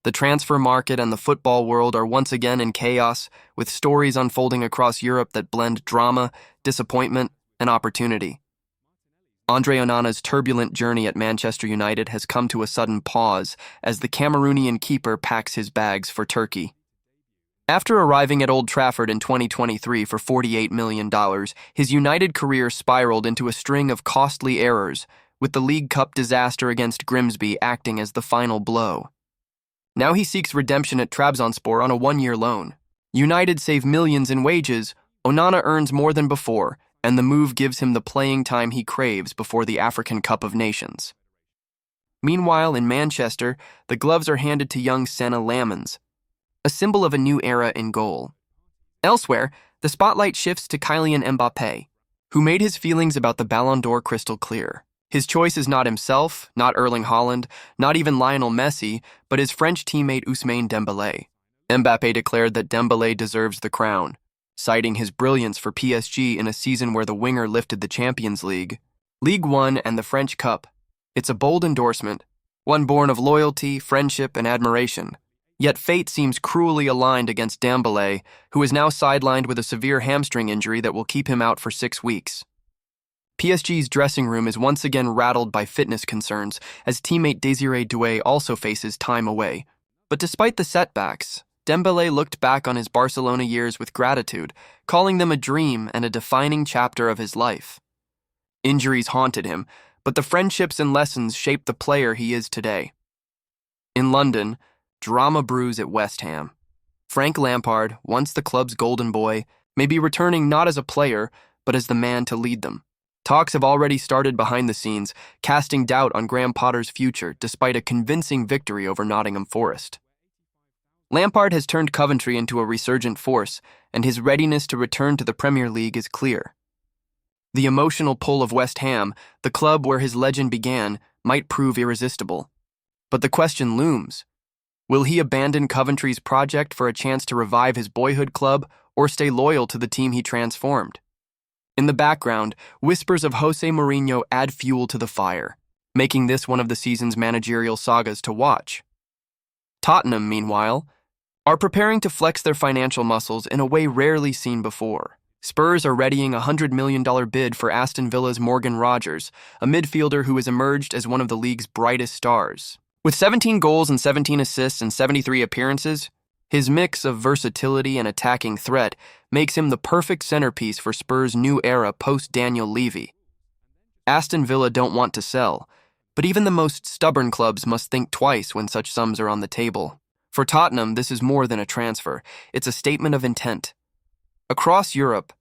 The transfer market and the football world are once again in chaos, with stories unfolding across Europe that blend drama, disappointment, and opportunity. Andre Onana's turbulent journey at Manchester United has come to a sudden pause as the Cameroonian keeper packs his bags for Turkey. After arriving at Old Trafford in 2023 for $48 million, his United career spiraled into a string of costly errors, with the League Cup disaster against Grimsby acting as the final blow. Now he seeks redemption at Trabzonspor on a one-year loan. United save millions in wages, Onana earns more than before, and the move gives him the playing time he craves before the African Cup of Nations. Meanwhile, in Manchester, the gloves are handed to young Senne Lammens, a symbol of a new era in goal. Elsewhere, the spotlight shifts to Kylian Mbappé, who made his feelings about the Ballon d'Or crystal clear. His choice is not himself, not Erling Haaland, not even Lionel Messi, but his French teammate Ousmane Dembélé. Mbappé declared that Dembélé deserves the crown, citing his brilliance for PSG in a season where the winger lifted the Champions League, Ligue 1, and the French Cup. It's a bold endorsement, one born of loyalty, friendship, and admiration. Yet fate seems cruelly aligned against Dembélé, who is now sidelined with a severe hamstring injury that will keep him out for 6 weeks. PSG's dressing room is once again rattled by fitness concerns, as teammate Désiré Doué also faces time away. But despite the setbacks, Dembélé looked back on his Barcelona years with gratitude, calling them a dream and a defining chapter of his life. Injuries haunted him, but the friendships and lessons shaped the player he is today. In London, drama brews at West Ham. Frank Lampard, once the club's golden boy, may be returning not as a player, but as the man to lead them. Talks have already started behind the scenes, casting doubt on Graham Potter's future despite a convincing victory over Nottingham Forest. Lampard has turned Coventry into a resurgent force, and his readiness to return to the Premier League is clear. The emotional pull of West Ham, the club where his legend began, might prove irresistible. But the question looms: will he abandon Coventry's project for a chance to revive his boyhood club or stay loyal to the team he transformed? In the background, whispers of Jose Mourinho add fuel to the fire, making this one of the season's managerial sagas to watch. Tottenham, meanwhile, are preparing to flex their financial muscles in a way rarely seen before. Spurs are readying a $100 million bid for Aston Villa's Morgan Rogers, a midfielder who has emerged as one of the league's brightest stars. With 17 goals and 17 assists in 73 appearances, his mix of versatility and attacking threat makes him the perfect centerpiece for Spurs' new era post-Daniel Levy. Aston Villa don't want to sell, but even the most stubborn clubs must think twice when such sums are on the table. For Tottenham, this is more than a transfer. It's a statement of intent. Across Europe,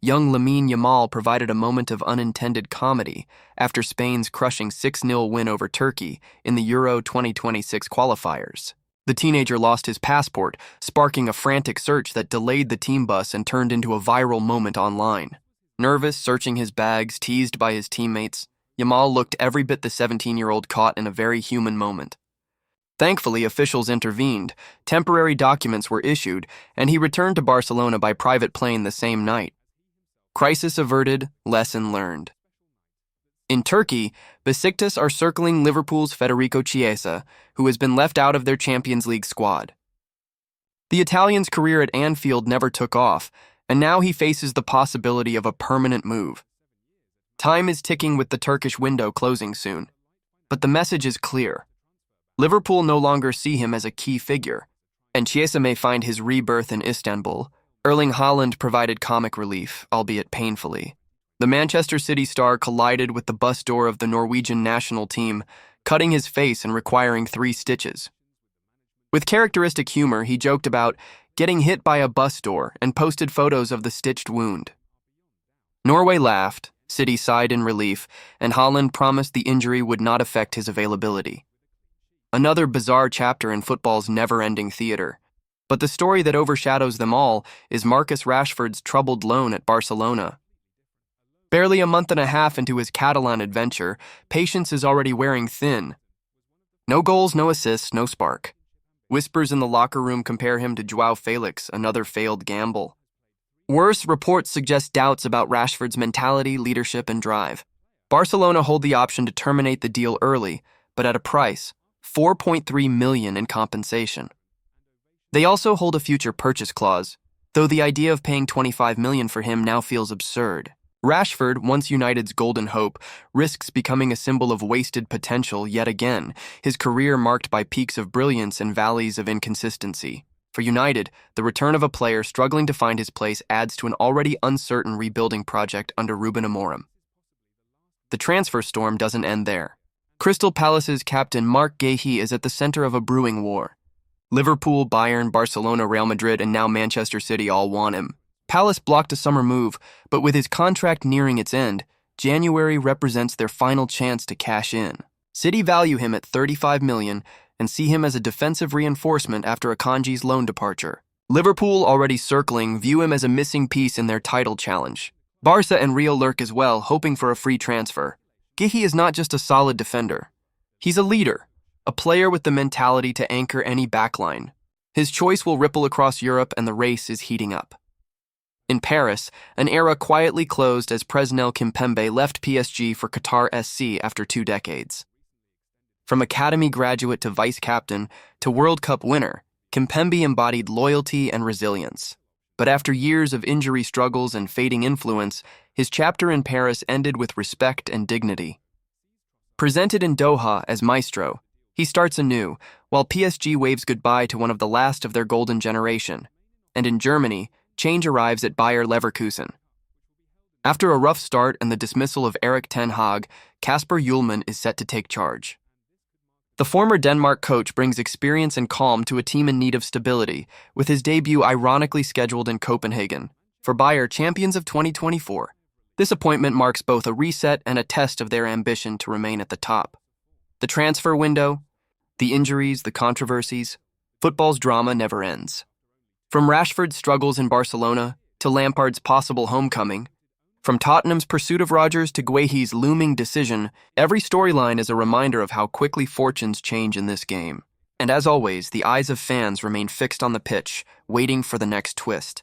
young Lamine Yamal provided a moment of unintended comedy after Spain's crushing 6-0 win over Turkey in the Euro 2026 qualifiers. The teenager lost his passport, sparking a frantic search that delayed the team bus and turned into a viral moment online. Nervous, searching his bags, teased by his teammates, Yamal looked every bit the 17-year-old caught in a very human moment. Thankfully, officials intervened, temporary documents were issued, and he returned to Barcelona by private plane the same night. Crisis averted, lesson learned. In Turkey, Besiktas are circling Liverpool's Federico Chiesa, who has been left out of their Champions League squad. The Italian's career at Anfield never took off, and now he faces the possibility of a permanent move. Time is ticking with the Turkish window closing soon, but the message is clear. Liverpool no longer see him as a key figure, and Chiesa may find his rebirth in Istanbul. Erling Haaland provided comic relief, albeit painfully. The Manchester City star collided with the bus door of the Norwegian national team, cutting his face and requiring 3 stitches. With characteristic humor, he joked about getting hit by a bus door and posted photos of the stitched wound. Norway laughed, City sighed in relief, and Haaland promised the injury would not affect his availability. Another bizarre chapter in football's never-ending theater. But the story that overshadows them all is Marcus Rashford's troubled loan at Barcelona. Barely a month and a half into his Catalan adventure, patience is already wearing thin. No goals, no assists, no spark. Whispers in the locker room compare him to João Felix, another failed gamble. Worse, reports suggest doubts about Rashford's mentality, leadership, and drive. Barcelona hold the option to terminate the deal early, but at a price. 4.3 million in compensation. They also hold a future purchase clause, though the idea of paying 25 million for him now feels absurd. Rashford, once United's golden hope, risks becoming a symbol of wasted potential yet again, his career marked by peaks of brilliance and valleys of inconsistency. For United, the return of a player struggling to find his place adds to an already uncertain rebuilding project under Ruben Amorim. The transfer storm doesn't end there. Crystal Palace's captain Marc Guehi is at the center of a brewing war. Liverpool, Bayern, Barcelona, Real Madrid, and now Manchester City all want him. Palace blocked a summer move, but with his contract nearing its end, January represents their final chance to cash in. City value him at 35 million and see him as a defensive reinforcement after Akanji's loan departure. Liverpool, already circling, view him as a missing piece in their title challenge. Barca and Real lurk as well, hoping for a free transfer. Guehi is not just a solid defender. He's a leader, a player with the mentality to anchor any backline. His choice will ripple across Europe and the race is heating up. In Paris, an era quietly closed as Presnel Kimpembe left PSG for Qatar SC after 2 decades. From academy graduate to vice captain to World Cup winner, Kimpembe embodied loyalty and resilience. But after years of injury struggles and fading influence, his chapter in Paris ended with respect and dignity. Presented in Doha as maestro, he starts anew, while PSG waves goodbye to one of the last of their golden generation. And in Germany, change arrives at Bayer Leverkusen. After a rough start and the dismissal of Erik ten Hag, Kasper Ullmann is set to take charge. The former Denmark coach brings experience and calm to a team in need of stability, with his debut ironically scheduled in Copenhagen. For Bayer, champions of 2024, this appointment marks both a reset and a test of their ambition to remain at the top. The transfer window, the injuries, the controversies, football's drama never ends. From Rashford's struggles in Barcelona to Lampard's possible homecoming, from Tottenham's pursuit of Rodgers to Guehi's looming decision, every storyline is a reminder of how quickly fortunes change in this game. And as always, the eyes of fans remain fixed on the pitch, waiting for the next twist.